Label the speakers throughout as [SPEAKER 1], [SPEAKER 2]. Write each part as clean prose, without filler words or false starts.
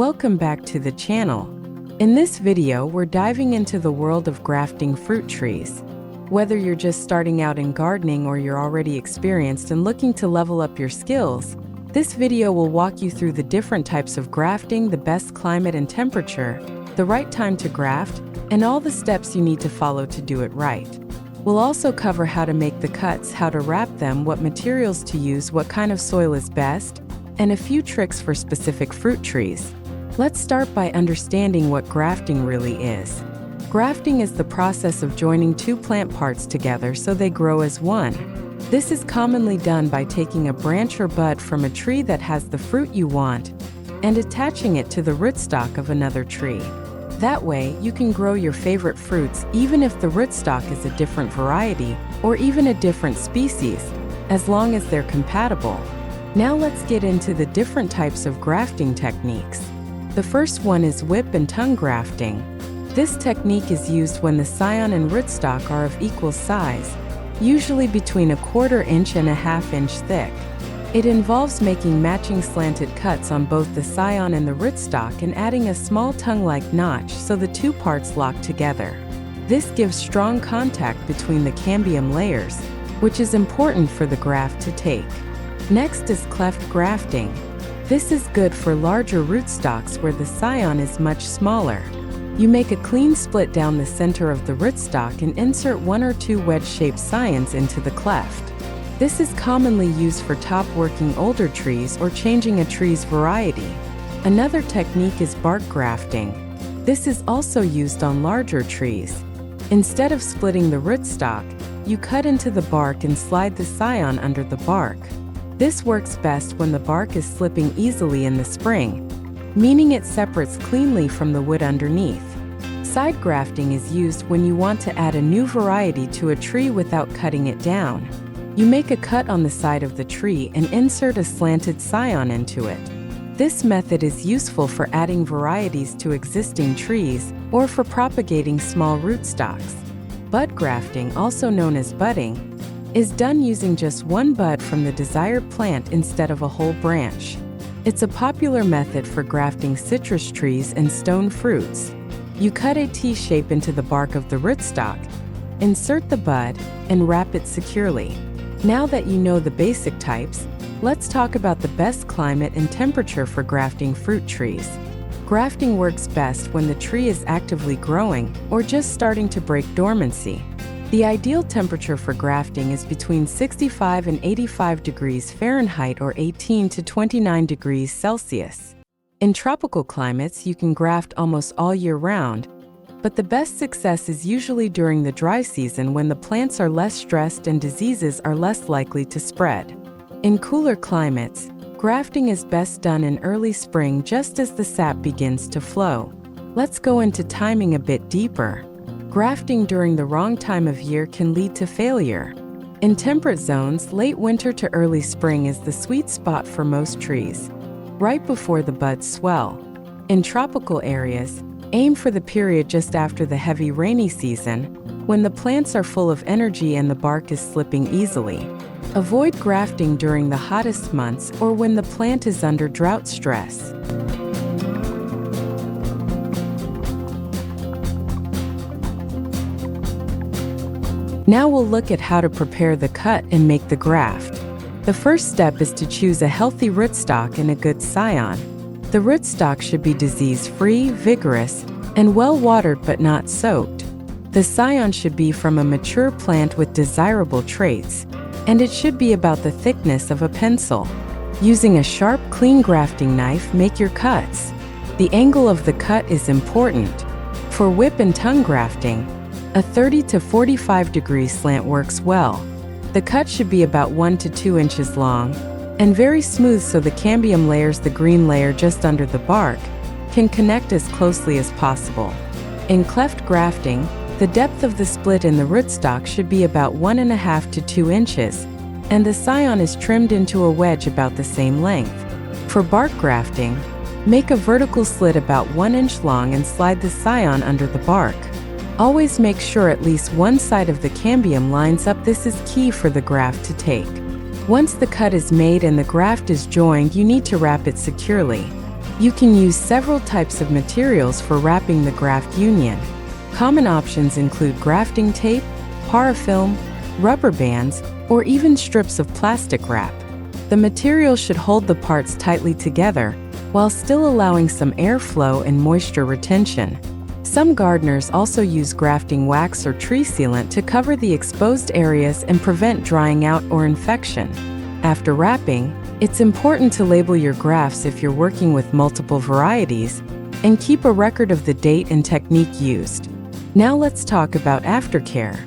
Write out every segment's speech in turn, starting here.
[SPEAKER 1] Welcome back to the channel. In this video, we're diving into the world of grafting fruit trees. Whether you're just starting out in gardening or you're already experienced and looking to level up your skills, this video will walk you through the different types of grafting, the best climate and temperature, the right time to graft, and all the steps you need to follow to do it right. We'll also cover how to make the cuts, how to wrap them, what materials to use, what kind of soil is best, and a few tricks for specific fruit trees. Let's start by understanding what grafting really is. Grafting is the process of joining two plant parts together so they grow as one. This is commonly done by taking a branch or bud from a tree that has the fruit you want and attaching it to the rootstock of another tree. That way, you can grow your favorite fruits even if the rootstock is a different variety or even a different species, as long as they're compatible. Now let's get into the different types of grafting techniques. The first one is whip and tongue grafting. This technique is used when the scion and rootstock are of equal size, usually between 1/4 inch and 1/2 inch thick. It involves making matching slanted cuts on both the scion and the rootstock and adding a small tongue-like notch so the two parts lock together. This gives strong contact between the cambium layers, which is important for the graft to take. Next is cleft grafting. This is good for larger rootstocks where the scion is much smaller. You make a clean split down the center of the rootstock and insert 1 or 2 wedge-shaped scions into the cleft. This is commonly used for top-working older trees or changing a tree's variety. Another technique is bark grafting. This is also used on larger trees. Instead of splitting the rootstock, you cut into the bark and slide the scion under the bark. This works best when the bark is slipping easily in the spring, meaning it separates cleanly from the wood underneath. Side grafting is used when you want to add a new variety to a tree without cutting it down. You make a cut on the side of the tree and insert a slanted scion into it. This method is useful for adding varieties to existing trees or for propagating small rootstocks. Bud grafting, also known as budding, is done using just one bud from the desired plant instead of a whole branch. It's a popular method for grafting citrus trees and stone fruits. You cut a T-shape into the bark of the rootstock, insert the bud, and wrap it securely. Now that you know the basic types, let's talk about the best climate and temperature for grafting fruit trees. Grafting works best when the tree is actively growing or just starting to break dormancy. The ideal temperature for grafting is between 65 and 85 degrees Fahrenheit or 18 to 29 degrees Celsius. In tropical climates, you can graft almost all year round, but the best success is usually during the dry season when the plants are less stressed and diseases are less likely to spread. In cooler climates, grafting is best done in early spring just as the sap begins to flow. Let's go into timing a bit deeper. Grafting during the wrong time of year can lead to failure. In temperate zones, late winter to early spring is the sweet spot for most trees, right before the buds swell. In tropical areas, aim for the period just after the heavy rainy season, when the plants are full of energy and the bark is slipping easily. Avoid grafting during the hottest months or when the plant is under drought stress. Now we'll look at how to prepare the cut and make the graft. The first step is to choose a healthy rootstock and a good scion. The rootstock should be disease-free, vigorous, and well-watered but not soaked. The scion should be from a mature plant with desirable traits, and it should be about the thickness of a pencil. Using a sharp, clean grafting knife, make your cuts. The angle of the cut is important. For whip and tongue grafting, a 30 to 45 degree slant works well. The cut should be about 1 to 2 inches long and very smooth so the cambium layers, the green layer just under the bark, can connect as closely as possible. In cleft grafting, the depth of the split in the rootstock should be about 1.5 to 2 inches, and the scion is trimmed into a wedge about the same length. For bark grafting, make a vertical slit about 1 inch long and slide the scion under the bark. Always make sure at least one side of the cambium lines up. This is key for the graft to take. Once the cut is made and the graft is joined, you need to wrap it securely. You can use several types of materials for wrapping the graft union. Common options include grafting tape, parafilm, rubber bands, or even strips of plastic wrap. The material should hold the parts tightly together while still allowing some airflow and moisture retention. Some gardeners also use grafting wax or tree sealant to cover the exposed areas and prevent drying out or infection. After wrapping, it's important to label your grafts if you're working with multiple varieties and keep a record of the date and technique used. Now let's talk about aftercare.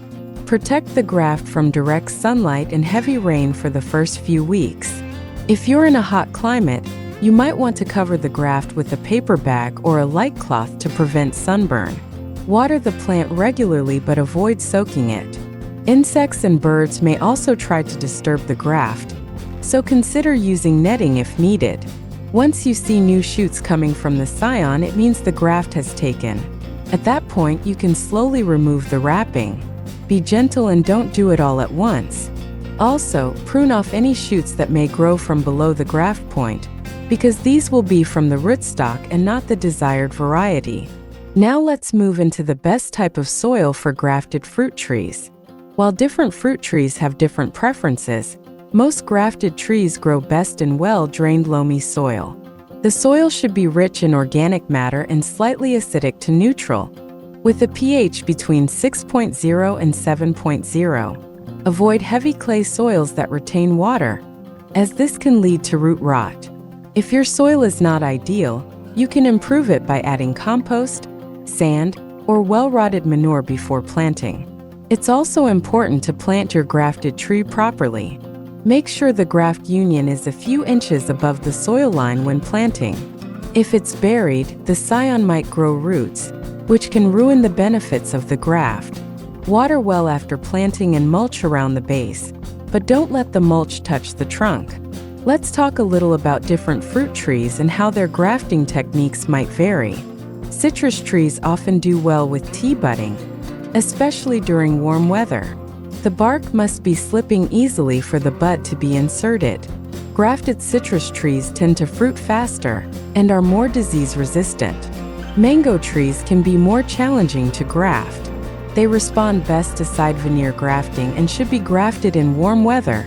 [SPEAKER 1] Protect the graft from direct sunlight and heavy rain for the first few weeks. If you're in a hot climate, you might want to cover the graft with a paper bag or a light cloth to prevent sunburn. Water the plant regularly but avoid soaking it. Insects and birds may also try to disturb the graft, so consider using netting if needed. Once you see new shoots coming from the scion, it means the graft has taken. At that point, you can slowly remove the wrapping. Be gentle and don't do it all at once. Also, prune off any shoots that may grow from below the graft point, because these will be from the rootstock and not the desired variety. Now let's move into the best type of soil for grafted fruit trees. While different fruit trees have different preferences, most grafted trees grow best in well-drained loamy soil. The soil should be rich in organic matter and slightly acidic to neutral, with a pH between 6.0 and 7.0. Avoid heavy clay soils that retain water, as this can lead to root rot. If your soil is not ideal, you can improve it by adding compost, sand, or well-rotted manure before planting. It's also important to plant your grafted tree properly. Make sure the graft union is a few inches above the soil line when planting. If it's buried, the scion might grow roots, which can ruin the benefits of the graft. Water well after planting and mulch around the base, but don't let the mulch touch the trunk. Let's talk a little about different fruit trees and how their grafting techniques might vary. Citrus trees often do well with tea budding, especially during warm weather. The bark must be slipping easily for the bud to be inserted. Grafted citrus trees tend to fruit faster and are more disease-resistant. Mango trees can be more challenging to graft. They respond best to side veneer grafting and should be grafted in warm weather,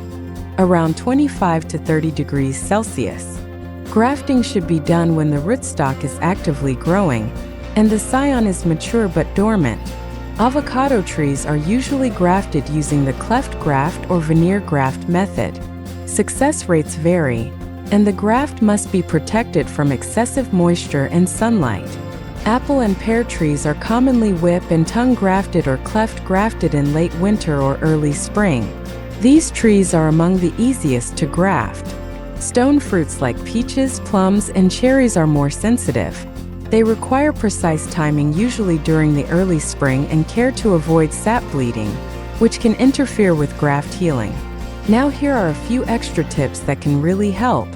[SPEAKER 1] around 25 to 30 degrees Celsius. Grafting should be done when the rootstock is actively growing and the scion is mature but dormant. Avocado trees are usually grafted using the cleft graft or veneer graft method. Success rates vary, and the graft must be protected from excessive moisture and sunlight. Apple and pear trees are commonly whip and tongue grafted or cleft grafted in late winter or early spring. These trees are among the easiest to graft. Stone fruits like peaches, plums, and cherries are more sensitive. They require precise timing, usually during the early spring, and care to avoid sap bleeding, which can interfere with graft healing. Now here are a few extra tips that can really help.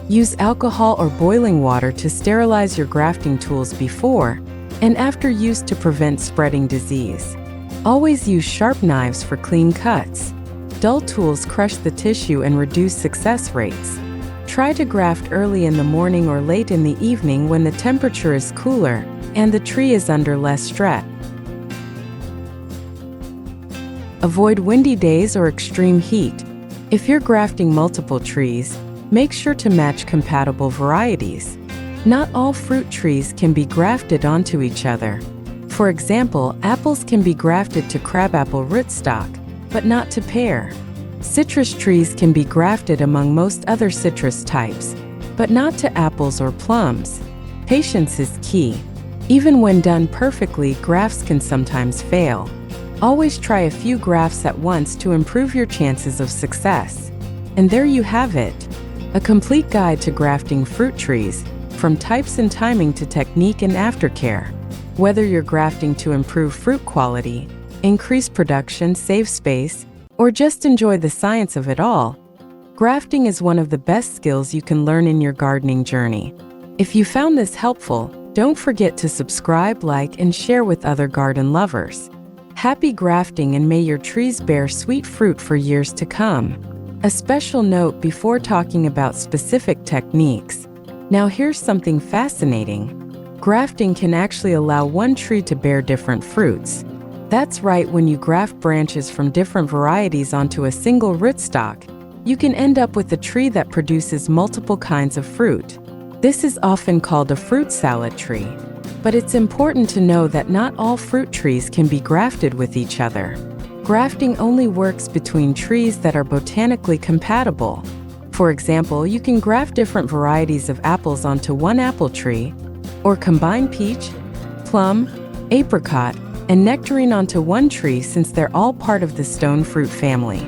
[SPEAKER 1] Use alcohol or boiling water to sterilize your grafting tools before and after use to prevent spreading disease. Always use sharp knives for clean cuts. Dull tools crush the tissue and reduce success rates. Try to graft early in the morning or late in the evening when the temperature is cooler and the tree is under less stress. Avoid windy days or extreme heat. If you're grafting multiple trees, make sure to match compatible varieties. Not all fruit trees can be grafted onto each other. For example, apples can be grafted to crabapple rootstock, but not to pear. Citrus trees can be grafted among most other citrus types, but not to apples or plums. Patience is key. Even when done perfectly, grafts can sometimes fail. Always try a few grafts at once to improve your chances of success. And there you have it, a complete guide to grafting fruit trees, from types and timing to technique and aftercare. Whether you're grafting to improve fruit quality, increase production, save space, or just enjoy the science of it all, grafting is one of the best skills you can learn in your gardening journey. If you found this helpful, don't forget to subscribe, like, and share with other garden lovers. Happy grafting, and may your trees bear sweet fruit for years to come. A special note before talking about specific techniques: Now here's something fascinating. Grafting can actually allow one tree to bear different fruits. That's right, when you graft branches from different varieties onto a single rootstock, you can end up with a tree that produces multiple kinds of fruit. This is often called a fruit salad tree. But it's important to know that not all fruit trees can be grafted with each other. Grafting only works between trees that are botanically compatible. For example, you can graft different varieties of apples onto one apple tree, or combine peach, plum, apricot, and nectarine onto one tree since they're all part of the stone fruit family.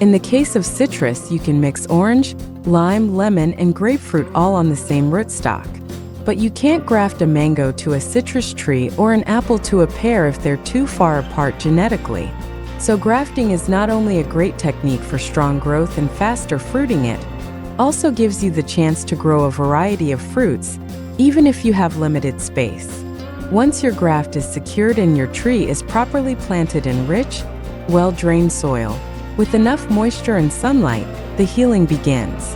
[SPEAKER 1] In the case of citrus, you can mix orange, lime, lemon, and grapefruit all on the same rootstock. But you can't graft a mango to a citrus tree or an apple to a pear if they're too far apart genetically. So grafting is not only a great technique for strong growth and faster fruiting, it also gives you the chance to grow a variety of fruits, even if you have limited space. Once your graft is secured and your tree is properly planted in rich, well-drained soil, with enough moisture and sunlight, the healing begins.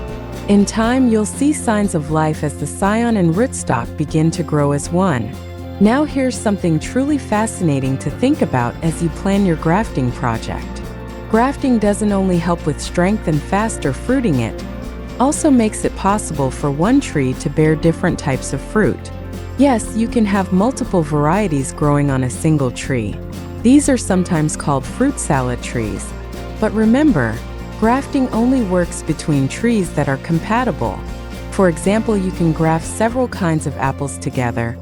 [SPEAKER 1] In time, you'll see signs of life as the scion and rootstock begin to grow as one. Now here's something truly fascinating to think about as you plan your grafting project. Grafting doesn't only help with strength and faster fruiting, it also makes it possible for one tree to bear different types of fruit. Yes, you can have multiple varieties growing on a single tree. These are sometimes called fruit salad trees. But remember, grafting only works between trees that are compatible. For example, you can graft several kinds of apples together,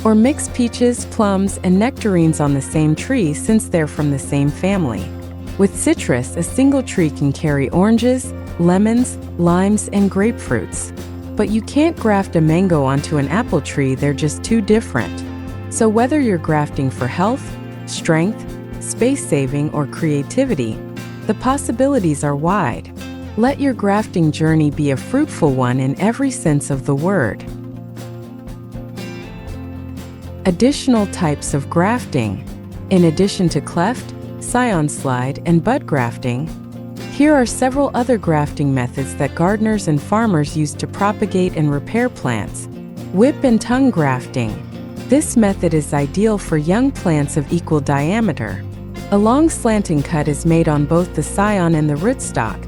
[SPEAKER 1] or mix peaches, plums, and nectarines on the same tree since they're from the same family. With citrus, a single tree can carry oranges, lemons, limes, and grapefruits. But you can't graft a mango onto an apple tree, they're just too different. So whether you're grafting for health, strength, space saving, or creativity, the possibilities are wide. Let your grafting journey be a fruitful one in every sense of the word. Additional types of grafting. In addition to cleft, scion slide, and bud grafting, here are several other grafting methods that gardeners and farmers use to propagate and repair plants. Whip and tongue grafting. This method is ideal for young plants of equal diameter. A long slanting cut is made on both the scion and the rootstock,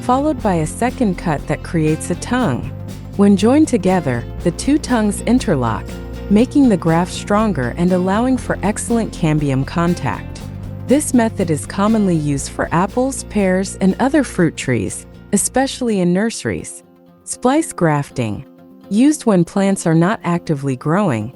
[SPEAKER 1] followed by a second cut that creates a tongue. When joined together, the two tongues interlock, making the graft stronger and allowing for excellent cambium contact. This method is commonly used for apples, pears, and other fruit trees, especially in nurseries. Splice grafting. Used when plants are not actively growing.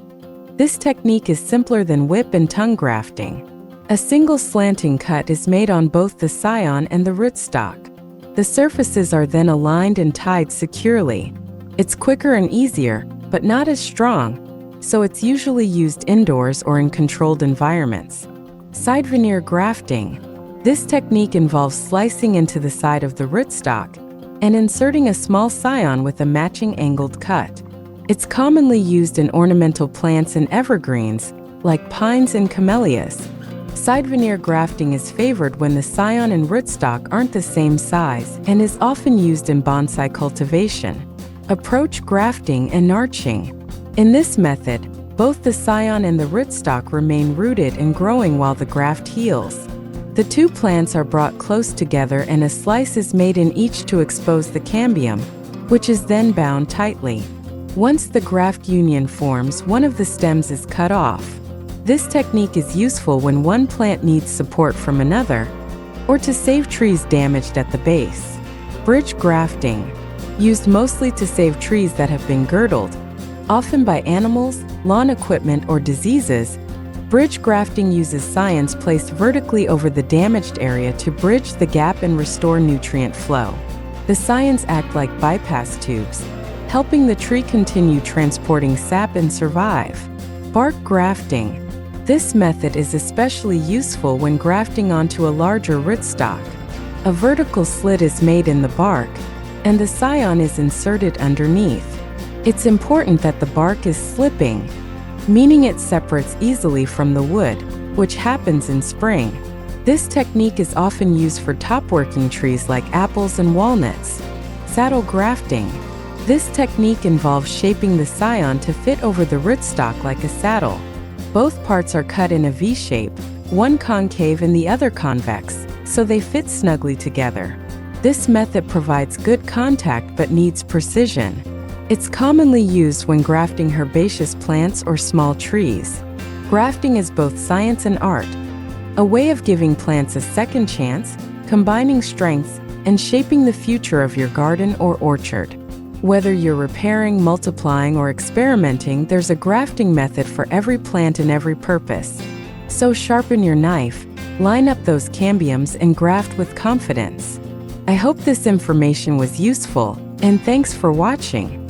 [SPEAKER 1] This technique is simpler than whip and tongue grafting. A single slanting cut is made on both the scion and the rootstock. The surfaces are then aligned and tied securely. It's quicker and easier, but not as strong, so it's usually used indoors or in controlled environments. Side veneer grafting. This technique involves slicing into the side of the rootstock and inserting a small scion with a matching angled cut. It's commonly used in ornamental plants and evergreens, like pines and camellias. Side veneer grafting is favored when the scion and rootstock aren't the same size and is often used in bonsai cultivation. Approach grafting and arching. In this method, both the scion and the rootstock remain rooted and growing while the graft heals. The two plants are brought close together and a slice is made in each to expose the cambium, which is then bound tightly. Once the graft union forms, one of the stems is cut off. This technique is useful when one plant needs support from another, or to save trees damaged at the base. Bridge grafting. Used mostly to save trees that have been girdled, often by animals, lawn equipment, or diseases. Bridge grafting uses scions placed vertically over the damaged area to bridge the gap and restore nutrient flow. The scions act like bypass tubes, helping the tree continue transporting sap and survive. Bark grafting. This method is especially useful when grafting onto a larger rootstock. A vertical slit is made in the bark, and the scion is inserted underneath. It's important that the bark is slipping, meaning it separates easily from the wood, which happens in spring. This technique is often used for top-working trees like apples and walnuts. Saddle grafting. This technique involves shaping the scion to fit over the rootstock like a saddle. Both parts are cut in a V shape, one concave and the other convex, so they fit snugly together. This method provides good contact but needs precision. It's commonly used when grafting herbaceous plants or small trees. Grafting is both science and art, a way of giving plants a second chance, combining strengths, and shaping the future of your garden or orchard. Whether you're repairing, multiplying, or experimenting, there's a grafting method for every plant and every purpose. So sharpen your knife, line up those cambiums, and graft with confidence. I hope this information was useful, and thanks for watching.